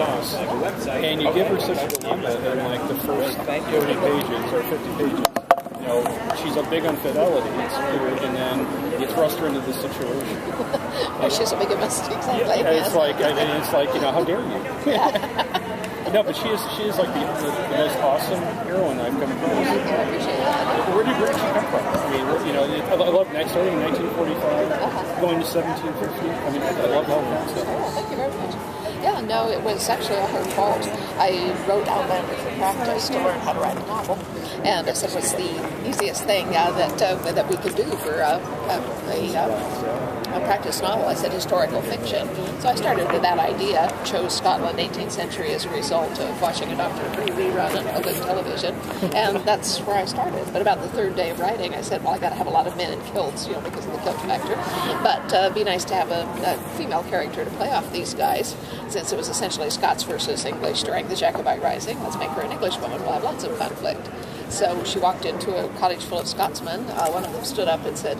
boss, and you give her such a dilemma in like the first 30 pages or 50 pages. You know, she's a big infidelity, and then you thrust her into this situation. Well, she's a big mistake. Yeah, it's like, you know, how dare you? No, but she is like the most awesome heroine I've come across. Thank you, I appreciate that. Where did she come from? I mean, you know, I love starting in 1945, going to 1750. I mean, I love all that stuff. Oh, thank you very much. Yeah, no, it was actually all her fault. I wrote Outlander for practice to learn how to write a novel, and I said it was the easiest thing that we could do for a practice novel. I said historical fiction. So I started with that idea, chose Scotland 18th century as a result of watching a Doctor Who rerun on public television, and that's where I started. But about the third day of writing, I said, well, I got to have a lot of men in kilts, you know, because of the kilt factor. But it'd be nice to have a female character to play off these guys, since it was essentially Scots versus English during the Jacobite Rising. Let's make her an English woman. We'll have lots of conflict. So she walked into a cottage full of Scotsmen. One of them stood up and said,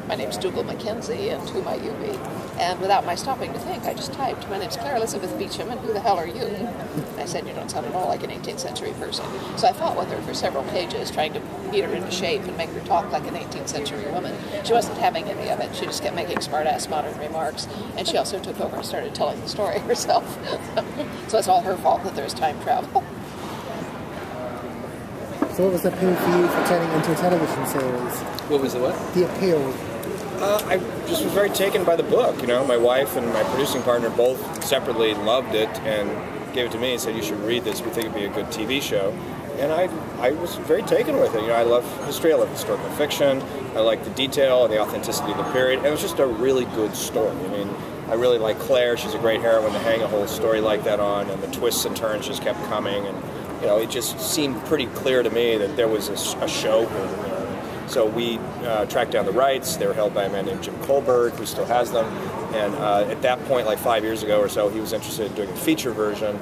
my name's Dougal Mackenzie, and who might you be? And without my stopping to think, I just typed, my name's Claire Elizabeth Beecham, and who the hell are you? And I said, you don't sound at all like an 18th century person. So I fought with her for several pages, trying to beat her into shape and make her talk like an 18th century woman. She wasn't having any of it. She just kept making smart-ass modern remarks. And she also took over and started telling the story herself. So it's all her fault that there's time travel. So what was the appeal for you for turning it into a television series? What was the what? The appeal. I just was very taken by the book. You know, my wife and my producing partner both separately loved it and gave it to me and said, you should read this. We think it'd be a good TV show. And I was very taken with it. You know, I love history. I love historical fiction. I like the detail and the authenticity of the period. And it was just a really good story. I mean, I really like Claire. She's a great heroine to hang a whole story like that on, and the twists and turns just kept coming. And you know, it just seemed pretty clear to me that there was a show here. You know? So we tracked down the rights. They were held by a man named Jim Colberg, who still has them. And at that point, like 5 years ago or so, he was interested in doing a feature version.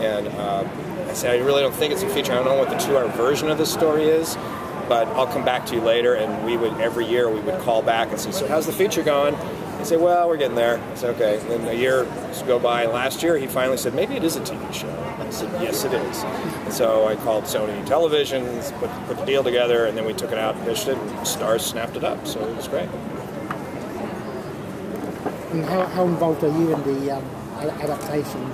And I said, I really don't think it's a feature. I don't know what the 2-hour version of the story is, but I'll come back to you later. And we would, every year, we would call back and say, so how's the feature going? He'd say, well, we're getting there. I said, okay. And then a year would go by. Last year, he finally said, maybe it is a TV show. I said, yes, it is. And so I called Sony Televisions, put the deal together, and then we took it out and pitched it, and Starz snapped it up. So it was great. And how involved are you in the adaptation?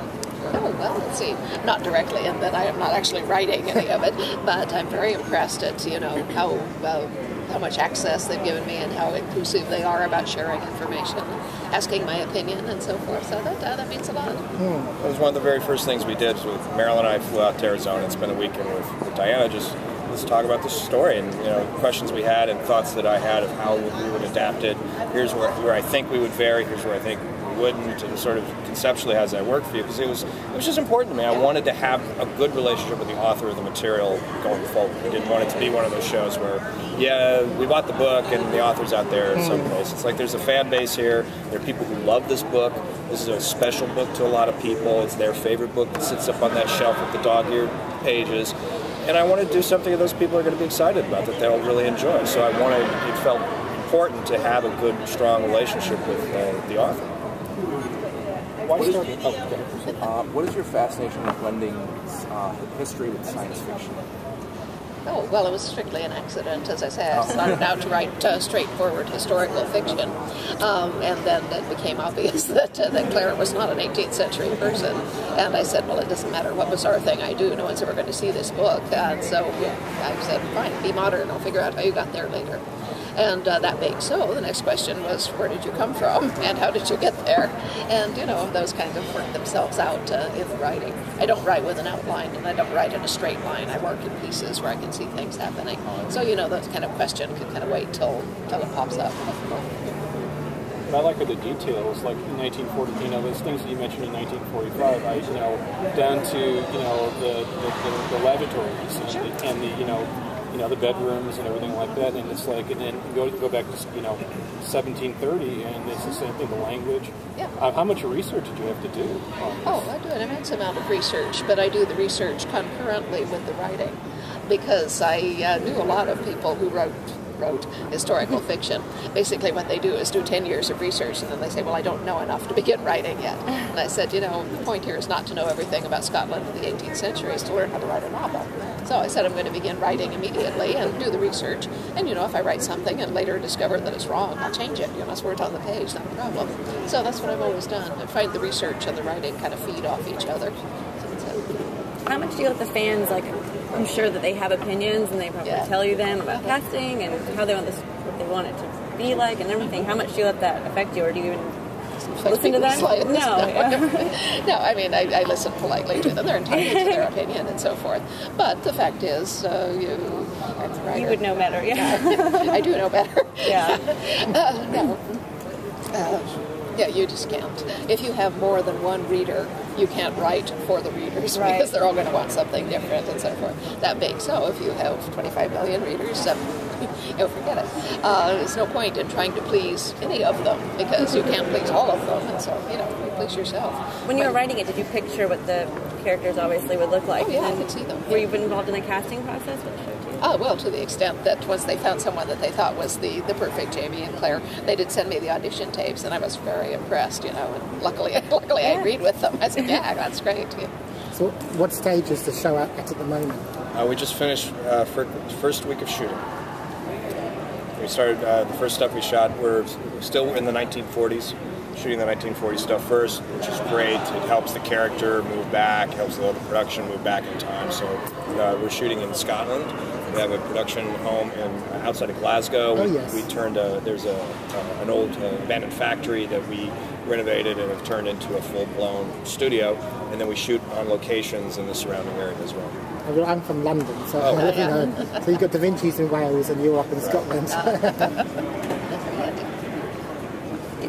Oh, well, let's see. Not directly, in that I am not actually writing any of it, but I'm very impressed at, you know, how much access they've given me and how inclusive they are about sharing information, asking my opinion and so forth. So that means a lot. It was one of the very first things we did. With Marilyn and I flew out to Arizona and spent a weekend with Diana. Let's talk about the story and, you know, questions we had and thoughts that I had of how we would adapt it. Here's where I think we would vary. Here's where I think we wouldn't, and sort of conceptually how does that work for you? Because it was just important to me. I wanted to have a good relationship with the author of the material going forward. I didn't want it to be one of those shows where, yeah, we bought the book and the author's out there in some place. It's like there's a fan base here. There are people who love this book. This is a special book to a lot of people. It's their favorite book that sits up on that shelf with the dog-eared pages. And I wanted to do something that those people are going to be excited about, that they'll really enjoy. So it felt important to have a good, strong relationship with the author. What is your fascination with blending history with science fiction? Oh, well, it was strictly an accident. As I said, I started out to write straightforward historical fiction, and then it became obvious that Clara was not an 18th century person. And I said, well, it doesn't matter what bizarre thing I do, no one's ever going to see this book. And so I said, fine, be modern, I'll figure out how you got there later. And that being so, the next question was, where did you come from, and how did you get there? And, you know, those kind of work themselves out in the writing. I don't write with an outline, and I don't write in a straight line. I work in pieces where I can see things happening. So, you know, those kind of questions can kind of wait till it pops up. But I like the details, like in 1940, you know, those things that you mentioned in 1945, you know, down to, you know, the lavatories and the, you know, the bedrooms and everything like that, and it's like, and then go back to, you know, 1730, and it's the same thing, the language. Yeah. How much research did you have to do on this? Oh, I do an immense amount of research, but I do the research concurrently with the writing, because I knew a lot of people who wrote wrote historical fiction. Basically what they do is do 10 years of research, and then they say, well, I don't know enough to begin writing yet. And I said, you know, the point here is not to know everything about Scotland in the 18th century, is to learn how to write a novel. So I said I'm going to begin writing immediately and do the research. And, you know, if I write something and later discover that it's wrong, I'll change it. You know, it's where it's on the page, not a problem. So that's what I've always done. I find the research and the writing kind of feed off each other. How much do you let the fans, like, I'm sure that they have opinions and they probably tell you them about casting and how they want this, what they want it to be like and everything. How much do you let that affect you, or do you even listen to them? No. No, I mean, I listen politely to them. They're entitled to their opinion and so forth. But the fact is, you would know better, I do know better. Yeah. No. Yeah, you just can't. If you have more than one reader, you can't write for the readers because they're all going to want something different and so forth. That big. So if you have 25 million readers, you'll forget it. There's no point in trying to please any of them because you can't please all of them, and so, you know, you please yourself. When you were writing it, did you picture what the characters obviously would look like? Oh, yeah, I could see them. Were you involved in the casting process with the show too? Well, to the extent that once they found someone that they thought was the perfect Jamie and Claire, they did send me the audition tapes, and I was very impressed, you know, and luckily I agreed with them. I said, yeah, that's great. Yeah. So what stage is the show at the moment? We just finished first week of shooting. We started, the first stuff we shot, we're still in the 1940s, shooting the 1940s stuff first, which is great. It helps the character move back, helps the production move back in time. So we're shooting in Scotland. We have a production home outside of Glasgow. We turned there's an old abandoned factory that we renovated and have turned into a full-blown studio, and then we shoot on locations in the surrounding area as well. I'm from London, so you know, so you've got Da Vinci's in Wales and you're up in Scotland.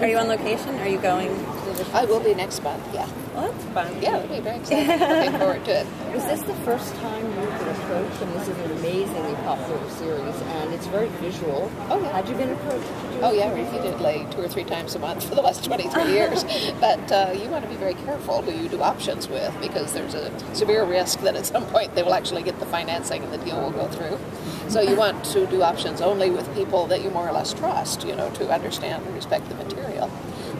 Are you on location? Are you going to the show? I will be next month, yeah. Well, that's fun. Yeah, it'll be very exciting. Looking forward to it. Was this the first time you were approached? And this is an amazingly popular series, and it's very visual. Oh, yeah. Had you been approached to do it? Oh, yeah, repeatedly, 2 or 3 times a month for the last 23 years. But you want to be very careful who you do options with, because there's a severe risk that at some point they will actually get the financing and the deal will go through. So you want to do options only with people that you more or less trust, you know, to understand and respect the material.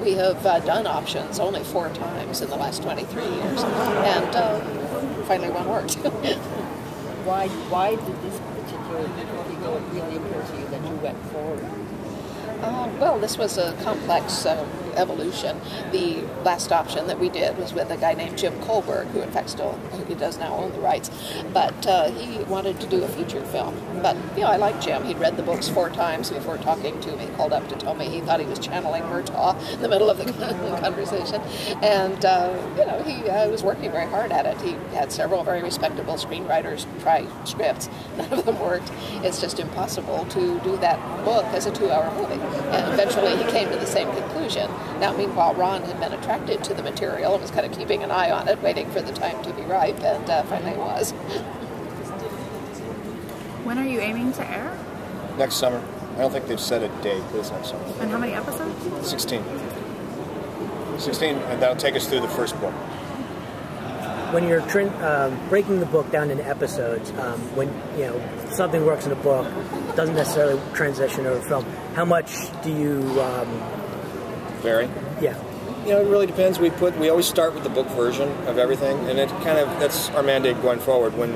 We have done options only 4 times in the last 23 years, and finally one worked. Why did this particular deal really occur to you that you went forward? Well, this was a complex evolution. The last option that we did was with a guy named Jim Kohlberg, who in fact he does now own the rights, but he wanted to do a feature film. But, you know, I like Jim. He'd read the books 4 times before talking to me, called up to tell me he thought he was channeling Murtaugh in the middle of the conversation. And, you know, he was working very hard at it. He had several very respectable screenwriters try scripts. None of them worked. It's just impossible to do that book as a 2-hour movie. And eventually he came to the same conclusion. Now, meanwhile, Ron had been attracted to the material and was kind of keeping an eye on it, waiting for the time to be ripe, and finally it was. When are you aiming to air? Next summer. I don't think they've set a date, but it's next summer. And how many episodes? 16. 16, and that'll take us through the first book. When you're breaking the book down into episodes, when you know something works in a book, doesn't necessarily transition over film. How much do you vary? Yeah. You know, it really depends. We always start with the book version of everything, and it kind of that's our mandate going forward. When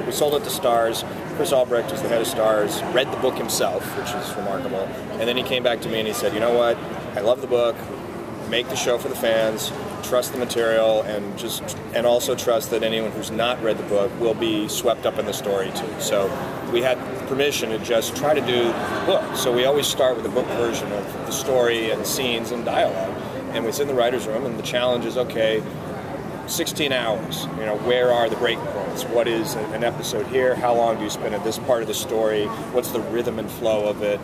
we sold it to Starz, Chris Albrecht was the head of Starz, read the book himself, which is remarkable, and then he came back to me and he said, "You know what? I love the book. Make the show for the fans. Trust the material, and also trust that anyone who's not read the book will be swept up in the story too." So we had permission to just try to do the book. So we always start with the book version of the story and scenes and dialogue. And we sit in the writer's room, and the challenge is, okay, 16 hours, you know, where are the break points? What is an episode here? How long do you spend at this part of the story? What's the rhythm and flow of it?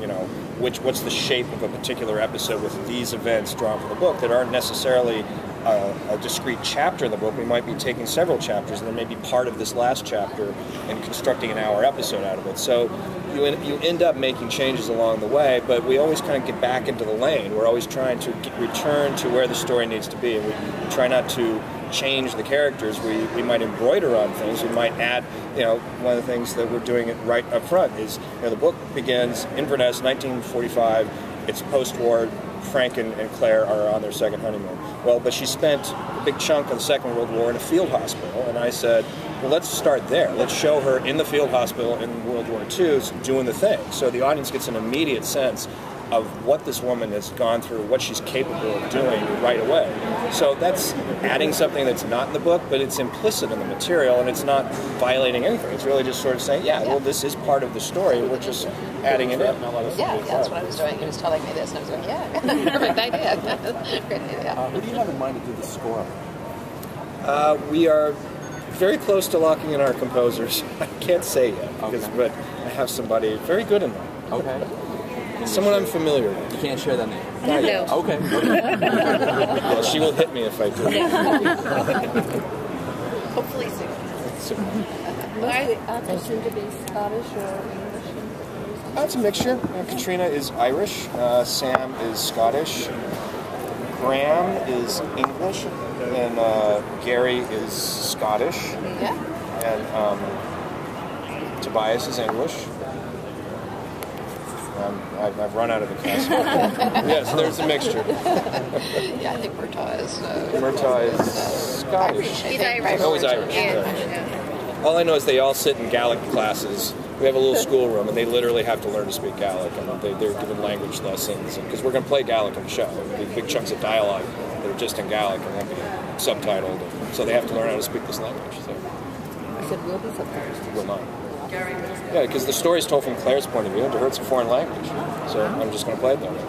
You know, what's the shape of a particular episode with these events drawn from the book that aren't necessarily a discrete chapter in the book. We might be taking several chapters and then maybe part of this last chapter and constructing an hour episode out of it. So you end up making changes along the way, but we always kind of get back into the lane. We're always trying to return to where the story needs to be, and we try not to change the characters. We might embroider on things. We might add, one of the things that we're doing right up front is, the book begins Inverness, 1945. It's post-war. Frank and Claire are on their second honeymoon. Well, but she spent a big chunk of the Second World War in a field hospital, and I said, well, let's start there. Let's show her in the field hospital in World War II doing the thing. So the audience gets an immediate sense of what this woman has gone through, what she's capable of doing right away. So that's adding something that's not in the book, but it's implicit in the material, and it's not violating anything. It's really just sort of saying, well, this is part of the story, we're just adding it in. Yeah, that's what I was doing. He was telling me this, and I was going, perfect idea. Great idea. Who do you have in mind to do the score? We are very close to locking in our composers. I can't say yet, but I have somebody very good in mind. Okay. Someone I'm familiar with. You can't share that name? No. Okay. Well, she will hit me if I do. Hopefully soon. Most of the actors seem to be Scottish or English? It's a mixture. Katrina is Irish. Sam is Scottish. Graham is English. And Gary is Scottish. Yeah. And Tobias is English. I've run out of the cast. Yes, there's a mixture. Yeah, I think Murtaugh is... Murtaugh is Scottish. He's Irish. Oh, he's Irish. Yeah. All I know is they all sit in Gaelic classes. We have a little schoolroom, and they literally have to learn to speak Gaelic, and they're given language lessons, because we're going to play Gaelic in the show. There'll be big chunks of dialogue that are just in Gaelic and won't be subtitled, so they have to learn how to speak this language. So. I said, will be subtitles. Will not. Yeah, because the story is told from Claire's point of view, and to her it's a foreign language, so I'm just going to play it that way.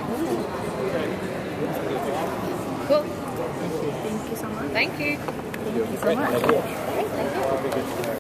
Cool. Thank you so much. Thank you. Thank you so much. Thank you.